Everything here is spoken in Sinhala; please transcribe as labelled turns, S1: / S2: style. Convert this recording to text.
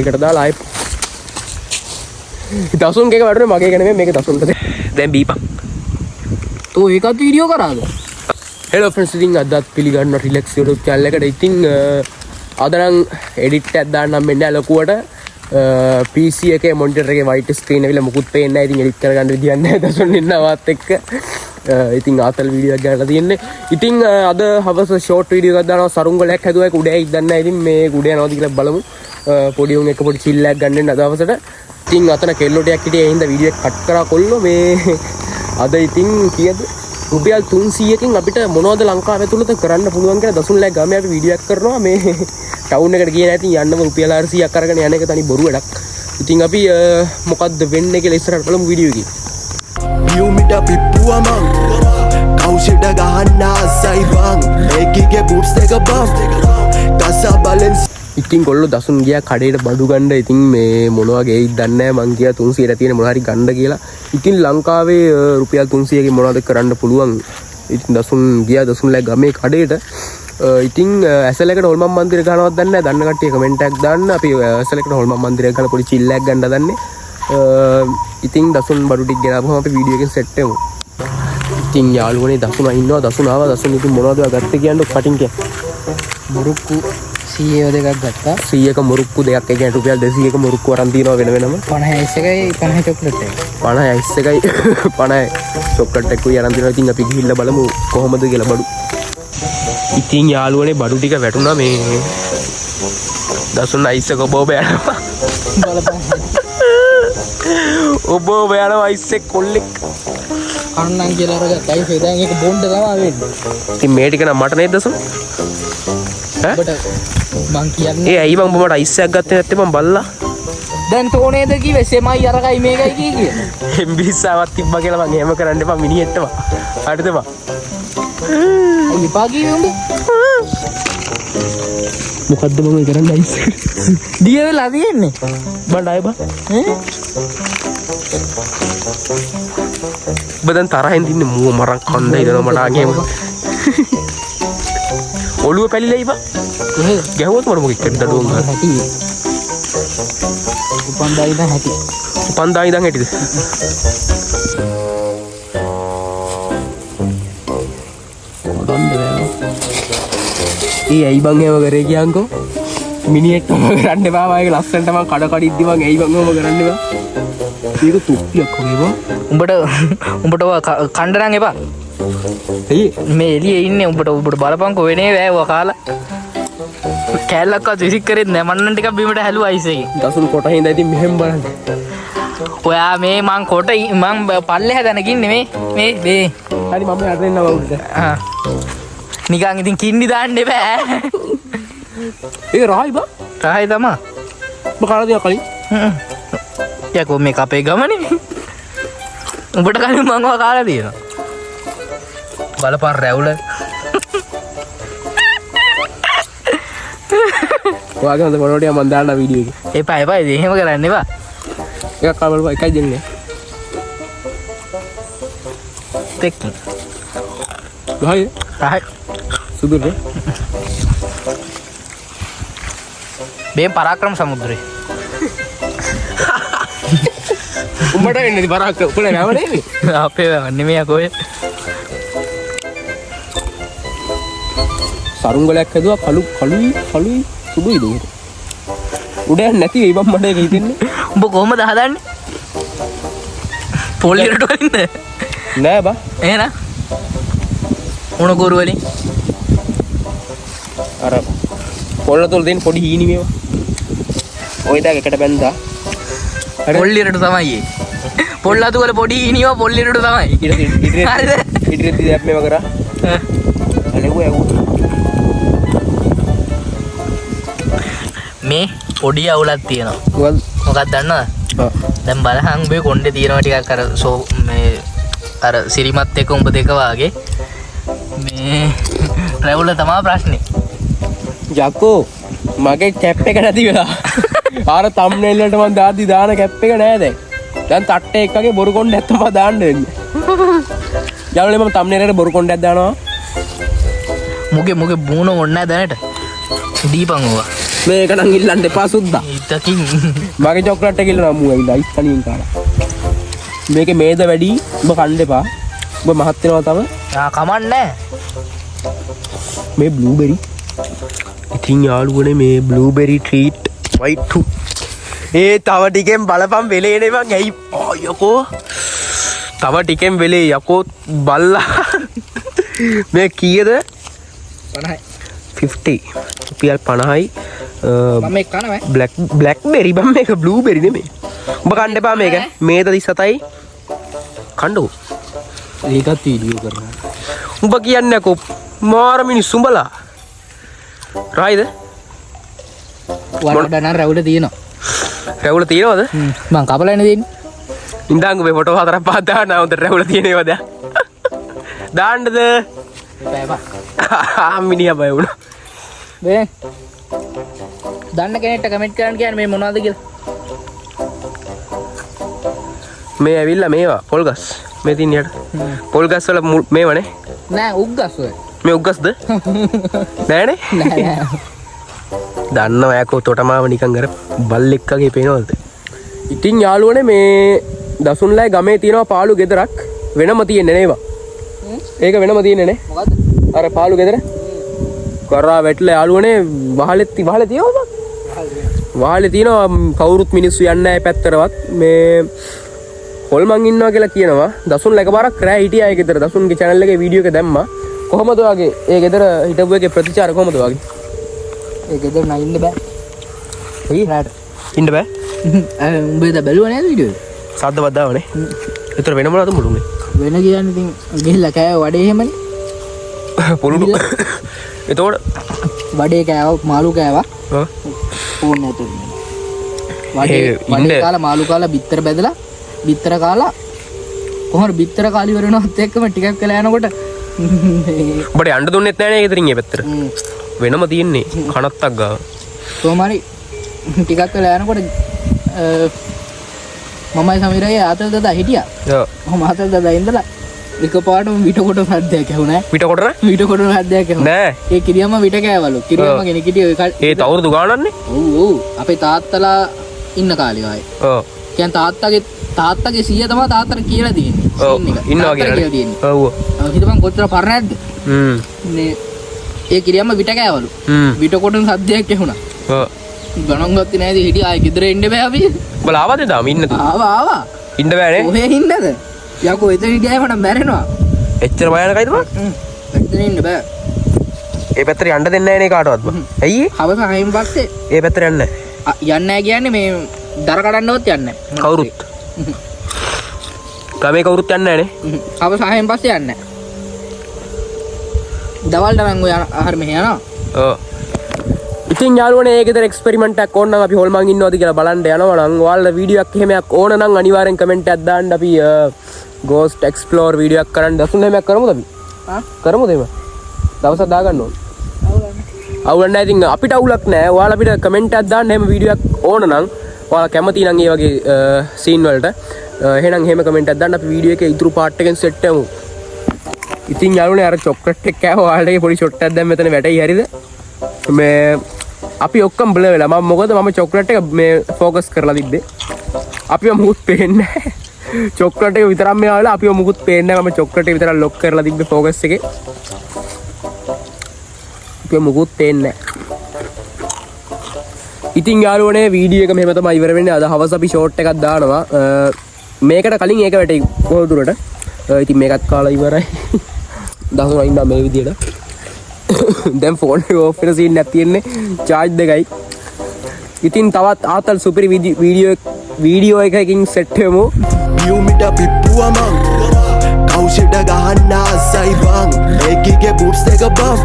S1: ඒකට දාලා ආයෙ දසුන් එක වඩුනේ මගේ එක නෙමෙයි මේක දසුන්ට දැන් බීපන්
S2: තෝ ඒකත් වීඩියෝ කරාද
S1: හෙලෝ ෆ්‍රෙන්ඩ්ස් ඉතින් අදත් පිළිගන්න රිලැක්ස් YouTube channel එකට ඉතින් අද නම් එඩිට් එකක් දාන්නම් මෙන්න ලොකුවට PC එකේ මොනිටර් එකේ white screen එක මොකුත් පේන්නේ නැහැ ඉතින් එඩිට් කරගන්න විදියක් නැහැ දසුන් ඉන්නවත් එක්ක ඉතින් ආතල් වීඩියෝ එකක් ගන්නලා තියෙන්නේ ඉතින් අද හවස ෂෝට් වීඩියෝ එකක් දානවා සරුංගලයක් හැදුවා ඒක උඩේ ඉදන්නේ නැහැ ඉතින් මේ උඩේ යනවාද කියලා බලමු පොඩි උන් එක පොඩි chill එකක් ගන්න අද හවසට ඉතින් අතන කෙල්ලොටයක් හිටියේ ඒ හින්දා වීඩියෝ එක කට් කරා කොල්ලෝ මේ අද ඉතින් කීයද රුපියල් 300කින් අපිට මොනවද ලංකාව ඇතුළත කරන්න පුළුවන් කියලා දසුන්ලෑ ගාමේ අපි වීඩියෝ එකක් කරනවා මේ ටවුන් එකට ගියේ නැති යන්නම රුපියල් 400ක් අරගෙන යන එක තනි බොරු වැඩක්. ඉතින් අපි මොකද්ද වෙන්නේ කියලා ඉස්සරහට බලමු වීඩියෝ එකේ.
S3: යුමිට පිප්පුවම කවුෂිට ගහන්න ආසයි බං මේකිගේ බූට්ස් එක බම් දසා බැලන්ස්
S1: ඉතින් කොල්ලෝ දසුන් ගියා කඩේට බඩු ගන්න. ඉතින් මේ මොනවා ගේයිද දන්නේ නැහැ. මං ගියා 300ට තියෙන මොනවා හරි ගන්න කියලා. ඉතින් ලංකාවේ රුපියල් 300කින් මොනවද කරන්න පුළුවන්. ඉතින් දසුන් ගියා දසුන්ලා ගමේ කඩේට. ඉතින් ඇසලකට හොල්මන් මන්දිර ගන්නවත් දන්නේ නැහැ. දන්න කට්ටිය කමෙන්ට් එකක් දාන්න. අපි ඇසලකට හොල්මන් මන්දිරයක් ගන්න පොඩි chill එකක් ගන්න දන්නේ. ඉතින් දසුන් බඩු ටික ගෙනාවම අපි වීඩියෝ එකෙන් සෙට් වෙමු. ඉතින් යාළුවනේ දසුන් ඉන්නවා. දසුන් ආවා. දසුන් ඉතින් මොනවද ගත්තේ කියන්නේ කටින් කිය.
S2: මුරුක්කු 100 දෙකක් ගත්තා
S1: 100ක මුරුක්කු දෙකක් ඒ කියන්නේ රුපියල් 200ක මුරුක්කු අරන් තියනවා වෙන වෙනම
S2: 50 අයිස් එකයි 50 චොක්ලට් එකයි
S1: 50 අයිස් එකයි 50 චොක්ලට් එකකුයි අරන් තියනවා. ඉතින් අපි ගිහිල්ලා බලමු කොහොමද කියලා බඩු. ඉතින් යාළුවනේ බඩු ටික වැටුණා මේ දසුන් අයිස් එක ඔබ යනවා
S2: බලපන්
S1: ඔබ යනවා අයිස් එක කොල්ලෙක්
S2: කන්නම් කියලා අරගත්තයි ෆෙදන් එක බොන්ඩ් තමයි වෙන්නේ.
S1: ඉතින් මේ ටික නම් මට නේද දසුන්
S2: ඔබට මං කියන්නේ
S1: ඒ ඇයි මම ඔබට අයිස් එකක් ගත්තේ නැත්තේ මම බල්ලා
S2: දැන් තෝනේද කිව්වේ සෙමයි අරකයි මේකයි කිය
S1: එම්බිස්සාවක් තිබ්බා කියලා මං එහෙම කරන්න එපා මිනිහෙට්ටම හරිද බා
S2: ඉපා කිව්වේ උඹ
S1: මොකද්ද මම කරන්නේ අයිස්
S2: දිය වෙලා තියෙන්නේ
S1: බණ්ඩාය බා ඔබ දැන් තරහින් තින්නේ මූව මරන් කන්න ඉදනවා මට ආගේම ඔළුව පැලිලා ඉබා ගැහුවොත් මට මොකෙක් දඩුවම් ගන්න
S2: හැටි උපන්දා ඉඳන් හැටි
S1: උපන්දා ඉඳන් හැටිද ඒ ඇයි බං එහෙම කරේ කියන්කෝ මිනිහෙක් තම කරන්න එපා මම ඒක ලස්සනට මම කඩ කඩිද්දි මං ඇයි බං ඔහොම කරන්න එපා මේක තුප්පියක් වගේ බං
S2: උඹට කණ්ඩරන් එපා
S1: ඇයි
S2: මේ එළියේ ඉන්නේ උඹට බලපංකෝ වෙනේ වැව කාලා කැලලක්වත් විසික් කරෙත් නෑ මන්නන් ටිකක් බීමට හැලුවා අයිස් එකේ
S1: දසුන් කොට හින්දා ඉතින් මෙහෙම බලන්න
S2: ඔයා මේ මං කොට මං පල්ලෙහා දැනකින් නෙමේ මේ හරි
S1: මම යට එන්න වුඩට
S2: නිකන් ඉතින් කින්නි දාන්න එපා
S1: ඒක රහයි බං
S2: රහයි තමා
S1: ඔබ කාලා දියා කලින්
S2: යකෝ මේක අපේ ගමනේ උඹට කලින් මං ඔය කාලා තියෙනවා බලපන් රැවුල
S1: ඔයාගේ හොඳ ෆොටෝ ටික මම දාන්න වීඩියෝ එකේ
S2: එපා එහෙම කරන්න එපා
S1: එකක් කාලා බලපන් එකයි දෙන්නේ
S2: තෙක්කින්
S1: රහයි
S2: රහයි
S1: සුදුනේ
S2: මේ පරාක්‍රම සමුද්‍රේ
S1: උඹට වෙන්නේ බරක් උපල නැවනේ
S2: අපේ නෙමෙයි අකෝ
S1: සරුංගලයක් හැදුවා කළුයි සුදුයි දෙකට උඩ යන්නේ නැති ඒවම් මඩ එක හිටින්නේ
S2: උඹ කොහමද හදන්නේ පොලියට වලින්ද
S1: නෑ බා
S2: එහෙනම් මොන කෝරු වලින්
S1: අර පොල්ල තුල දෙන පොඩි හීනි මේවා ඔය දාක එකට බැන්දා
S2: පොල්ලියට තමයි ඒ පොල් අතු වල පොඩි හීනියව පොල්ලියට තමයි
S1: ඉතින් දැප් මේව කරා අලෙව්ව
S2: මේ පොඩි අවුලක් තියෙනවා මොකක්ද දන්නවද දැන් බලහන් මේ කොණ්ඩේ තියෙනවා ටිකක් අර මේ අර සිරිමත් එක උඹ දෙක වාගේ මේ රැවුල තමයි ප්‍රශ්නේ
S1: යකෝ මගේ කැප් එක නැති වෙලා ආර තම්බ්නේල් වලට මම දාන කැප් එක නෑ දැන් තට්ටේ එක්කගේ බොරු කොණ්ඩයක් තමයි දාන්න වෙන්නේ යාළුවනේ මම තම්බ්නේල් එකට බොරු කොණ්ඩයක් දානවා
S2: මුගේ මූණ ඕනේ නැහැ දැනට දීපන් ඕවා
S1: මේක නම් ඉල්ලන්න එපා සුද්දා.
S2: ඉතකින්
S1: මගේ චොක්ලට් එක ඉල්ලනවා මූ ඇවිල්ලා අයිස් තනියෙන් කාලා. මේකේ මේද වැඩි ඔබ කන්න එපා. ඔබ මහත් වෙනවා තව.
S2: කමන්නේ
S1: මේ බ්ලූබෙරි. ඉතින් යාළුවනේ මේ බ්ලූබෙරි ට්‍රීට් වයිට් ටු. ඒ තව ටිකෙන් බලපන් වෙලේ නේ මං ඇයි යකෝ. තව ටිකෙන් වෙලේ යකෝ බල්ලා. මේ කීයද? 50. රුපියල් 50යි.
S2: මම මේක කනවා.
S1: බ්ලැක්බෙරි බම් මේක බ්ලූබෙරි නෙමෙයි. ඔබ කන්න එපා මේක. මේද 37යි. කන්නෝ. ඒකත් වීඩියෝ කරනවා. උඹ කියන්නේ කො මාර මිනිස්සු උඹලා. රයිද?
S2: වඩ නම් රැවුල තියෙනවා.
S1: රැවුල තියෙනවද?
S2: මං කපලා එන දෙන්නේ.
S1: ඉඳන් ඔබේ ෆොටෝ හතරක් පහක් දාන්න හොඳ රැවුල තියෙනවද? දාන්නද? බෑ මිනිහා බය වුණා.
S2: මේ දන්න කෙනෙක්ට කමෙන්ට් කරන්න කියන්නේ මේ මොනවද කියලා.
S1: මේ ඇවිල්ලා මේවා පොල්ගස්. මේ තින් යට. පොල්ගස් වල මේවනේ.
S2: නෑ උග්ගස් ඔය.
S1: මේ උග්ගස්ද? නෑනේ.
S2: නෑ.
S1: දන්නවා යකෝ තොටමාව නිකන් අර බල්ලෙක් වගේ පේනවද? ඉතින් යාළුවනේ මේ දසුන්ලයි ගමේ තියෙනවා පාළු ගෙදරක් වෙනම තියෙන්නේ නේවා. ඒක වෙනම තියෙන්නේ නේ.
S2: මොකද්ද?
S1: අර පාළු ගෙදර. කරා වැටලා යාළුවනේ වහලේ තියෙනවද? වහලේ තියෙනවා කවුරුත් මිනිස්සු යන්නේ නැහැ පැත්තරවත්. මේ හොල්මන් ඉන්නවා කියලා කියනවා. දසුන් එකපාරක් රෑ හිටියා ඒ ගෙදර. දසුන්ගේ channel එකේ වීඩියෝ එක දැම්මා. කොහොමද වගේ ඒ ගෙදර හිටපු එකේ ප්‍රතිචාර කොහොමද වගේ?
S2: ඒ ගෙදර නෑ ඉන්න බෑ.
S1: එයි රාට. ඉන්න බෑ.
S2: උඹේ ද බැලුවා නේද වීඩියෝ එක?
S1: සද්දවත් දාවනේ. ඒතර වෙන මොනවද මුළුනේ?
S2: වෙන කියන්නේ ඉතින් ගිහිල්ලා කෑව වඩේ එහෙමනේ.
S1: පොළුඩු. එතකොට
S2: වඩේ කෑව මාළු කෑවා.
S1: ඔව්.
S2: ඕනේ නැතුව. වඩේ කාලා මාළු කාලා බිත්තර බැදලා බිත්තර කාලා කොහොමද බිත්තර කාලි වරනවත් එක්කම ටිකක් කළා යනකොට
S1: ඔබට යන්න දුන්නෙත් නැහැ නේ ගෙදරින් ඒ පැත්තට. වෙනම තියෙන්නේ කනත්තක් ගාව.
S2: කොහොමරි ටිකක් කළා යනකොට මමයි සමීරයි ආතල් දදා හිටියා.
S1: ඔව්.
S2: මම ආතල් දදා ඉඳලා එකපාරටම විටකොට සද්දයක් ඇහුණා.
S1: විටකොට
S2: විටකොට සද්දයක් ඇහුණා.
S1: නෑ.
S2: ඒ කිරියම්ම විට කෑවලු. කිරියම්ම කෙනෙක් හිටියේ
S1: ඒ තවුරුදු ගානන්නේ?
S2: ඔව්. අපේ තාත්තලා ඉන්න කාලේ ආයේ.
S1: ඔව්.
S2: කියන්නේ තාත්තගේ සීයා තමයි තාත්තට කියලා තියෙන්නේ.
S1: ඔව්. ඉන්නවා කියලා
S2: තියෙන්නේ.
S1: ඔව්.
S2: හිතපන් කොච්චර පරණ නැද්ද? මේ ඒ කිරියම්ම විට කෑවලු. විටකොටන සද්දයක් ඇහුණා.
S1: ඔව්.
S2: ගණන් ගත්තේ නැති හිටිය ආයේ ගෙදර ඉන්න බෑ අපි.
S1: උඹලා ආවද දාම ඉන්නද?
S2: ආවා.
S1: ඉන්න බෑනේ.
S2: ඔහෙ ඉන්නද? යකෝ එතන ගෑම නම් මැරෙනවා.
S1: එච්චර භයානකයිද බං?
S2: එතන ඉන්න බෑ.
S1: ඒ පැත්තට යන්න දෙන්නේ නැහැ නේ කාටවත් බං. ඇයි ඒ?
S2: හවස 6න් පස්සේ
S1: ඒ පැත්තට යන්නේ නැහැ.
S2: යන්නේ නැහැ කියන්නේ මේ දර කඩන්නවත් යන්නේ නැහැ.
S1: කවුරුත්. ගමේ කවුරුත් යන්නේ නැහැ නේ.
S2: හවස 6න් පස්සේ යන්නේ නැහැ. දවල්ට නම් ඔය ආහාර මෙහෙ යනවා.
S1: ඔව්. ඉතින් යාළුවනේ ඒ ගෙදර එක්ස්පෙරිමන්ට් එකක් ඕන නම් අපි හොල්මන් ඉන්නවද කියලා බලන්න යනවා නම් ඔයාලා වීඩියෝ එකක් එහෙමයක් ඕන නම් අනිවාර්යෙන් කමෙන්ට් එකක් දාන්න. අපි ගෝස්ට් එක්ස්ප්ලෝර් වීඩියෝ එකක් කරන්න දසුන් එහෙමයක් කරමුද අපි? කරමුද එහෙම? දවසක් දාගන්න ඕන. අවුලක් නැහැ. ඉතින් අපිට අවුලක් නැහැ. ඔයාලා අපිට කමෙන්ට් එකක් දාන්න එහෙම වීඩියෝ එකක් ඕන නම් ඔයාලා කැමති නම් ඒ වගේ සීන් වලට එහෙනම් එහෙම කමෙන්ට් එකක් දාන්න. අපි වීඩියෝ එකේ ඉතුරු පාර්ට් එකෙන් සෙට් වෙමු. ඉතින් යාළුවනේ අර චොක්ලට් එක කෑව ඔයාලට පොඩි ෂොට් එකක් දැන් මෙතන වැටෙයි හරිද? මේ අපි ඔක්කොම බ්ලර් වෙලා මම මොකද මම චොක්ලට් එක මේ ફોකස් කරලා තිබ්බේ. අපිව මුකුත් පේන්නේ නැහැ. චොක්ලට් එක විතරක් මේ ආවලා අපිව මුකුත් පේන්නේ නැහැ. මම චොක්ලට් එක විතරක් ලොක් කරලා තිබ්බේ ફોකස් එකේ. අපිව මුකුත් පේන්නේ නැහැ. ඉතින් යාළුවනේ වීඩියෝ එක මෙහෙම තමයි ඉවර වෙන්නේ. අද හවස අපි ෂෝට් එකක් දානවා. මේකට කලින් ඒක වැටෙයි කොහොම දුරට. ඉතින් මේකත් කාලා ඉවරයි. දහසක් ඉන්නා මේ විදියට. දැන් ෆෝන් එක ඕෆ් වෙන සීන් එකක් තියෙන්නේ. charge දෙකයි. ඉතින් තවත් ආතල් සුපිරි වීඩියෝ එකකින් සෙට් වෙමු.
S3: නියුමිට පිප්පුවා මං කවුෂෙට ගහන්න ආසයි බං ඒකිගේ බූට්ස් දෙක බම්